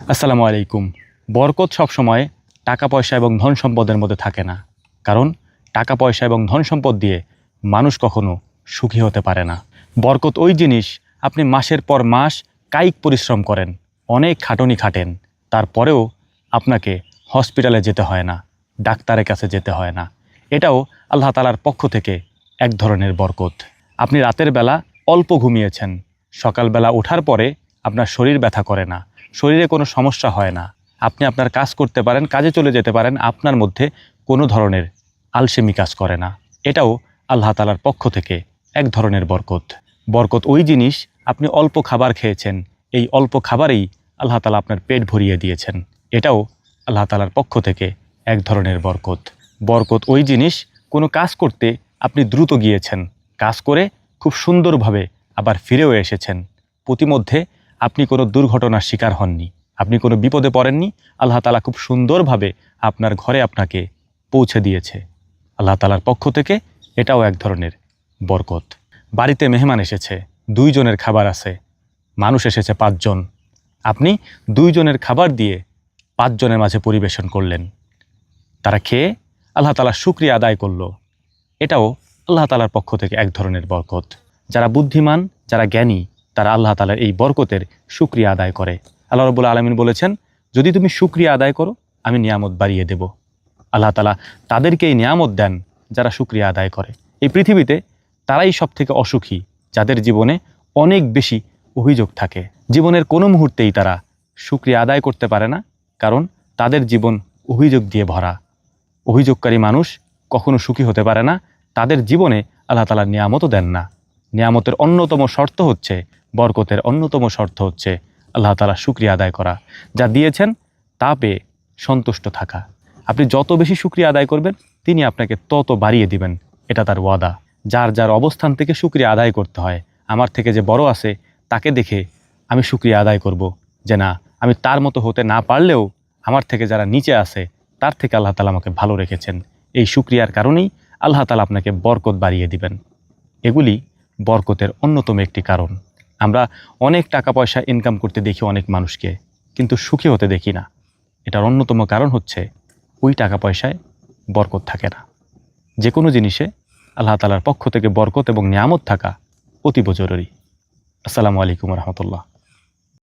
আসসালামু আলাইকুম। বরকত সবসময় টাকা পয়সা এবং ধন সম্পদের মধ্যে থাকে না। কারণ টাকা পয়সা এবং ধন সম্পদ দিয়ে মানুষ কখনো সুখী হতে পারে না। বরকত ওই জিনিস, আপনি মাসের পর মাস কায়িক পরিশ্রম করেন, অনেক খাটুনি খাটেন, তারপরেও আপনাকে হসপিটালে যেতে হয় না, ডাক্তারের কাছে যেতে হয় না। এটাও আল্লাহ তাআলার পক্ষ থেকে এক ধরনের বরকত। আপনি রাতের বেলা অল্প ঘুমিয়েছেন, সকালবেলা ওঠার পরে আপনার শরীর ব্যথা করে না, শরীরে কোনো সমস্যা হয় না, আপনি আপনার কাজ করতে পারেন, কাজে চলে যেতে পারেন, আপনার মধ্যে কোনো ধরনের আলসেমি কাজ করে না। এটাও আল্লাহ তাআলার পক্ষ থেকে এক ধরনের বরকত। বরকত ওই জিনিস, আপনি অল্প খাবার খেয়েছেন, এই অল্প খাবারেই আল্লাহ তাআলা আপনার পেট ভরিয়ে দিয়েছেন। এটাও আল্লাহ তাআলার পক্ষ থেকে এক ধরনের বরকত। বরকত ওই জিনিস, কোনো কাজ করতে আপনি দ্রুত গিয়েছেন, কাজ করে খুব সুন্দরভাবে আবার ফিরেও এসেছেন, প্রতিমধ্যে আপনি কোনো দুর্ঘটনার শিকার হননি, আপনি কোনো বিপদে পড়েননি, আল্লাহ তাআলা খুব সুন্দরভাবে আপনার ঘরে আপনাকে পৌঁছে দিয়েছে। আল্লাহ তাআলার পক্ষ থেকে এটাও এক ধরনের বরকত। বাড়িতে মেহমান এসেছে, 2 জনের খাবার আছে, মানুষ এসেছে 5 জন, আপনি 2 জনের খাবার দিয়ে 5 জনের মাঝে পরিবেশন করলেন, তারা খেয়ে আল্লাহ তাআলা শুকরিয়া আদায় করলো। এটাও আল্লাহ তাআলার পক্ষ থেকে এক ধরনের বরকত। যারা বুদ্ধিমান, যারা জ্ঞানী, তারা আল্লাহ তাআলার এই বরকতের শুকরিয়া আদায় করে। আল্লাহ রাব্বুল আলামিন বলেছেন, যদি তুমি শুকরিয়া আদায় করো আমি নিয়ামত বাড়িয়ে দেব। আল্লাহ তাআলা তাদেরকে এই নিয়ামত দেন যারা শুকরিয়া আদায় করে। এই পৃথিবীতে তারাই সব থেকে অসুখী, যাদের জীবনে অনেক বেশি অভিযোগ থাকে। জীবনের কোনো মুহূর্তেই তারা শুকরিয়া আদায় করতে পারে না, কারণ তাদের জীবন অভিযোগ দিয়ে ভরা। অভিযোগকারী মানুষ কখনো সুখী হতে পারে না, তাদের জীবনে আল্লাহ তাআলা নিয়ামতও দেন না। নিয়ামতের অন্যতম শর্ত হচ্ছে, বরকতের অন্যতম শর্ত হচ্ছে আল্লাহ তাআলা শুকরিয়া আদায় করা, যা দিয়েছেন তা পেয়ে সন্তুষ্ট থাকা। আপনি যত বেশি শুকরিয়া আদায় করবেন, তিনি আপনাকে তত বাড়িয়ে দিবেন, এটা তার ওয়াদা। যার যার অবস্থান থেকে শুকরিয়া আদায় করতে হয়। আমার থেকে যে বড় আছে তাকে দেখে আমি শুকরিয়া আদায় করব, যে না, আমি তার মতো হতে না পারলেও আমার থেকে যারা নিচে আছে তার থেকে আল্লাহ তাআলা আমাকে ভালো রেখেছেন। এই শুকরিয়ার কারণেই আল্লাহ তাআলা আপনাকে বরকত বাড়িয়ে দিবেন। এগুলি বরকতের অন্যতম একটি কারণ। আমরা অনেক টাকা পয়সা ইনকাম করতে দেখি অনেক মানুষকে, কিন্তু সুখী হতে দেখি না। এটার অন্যতম কারণ হচ্ছে, ওই টাকা পয়সায় বরকত থাকে না। যে কোনো জিনিসে আল্লাহ তাআলার পক্ষ থেকে বরকত এবং নিয়ামত থাকা অতীব জরুরি। আসসালামু আলাইকুম ওয়া রাহমাতুল্লাহ।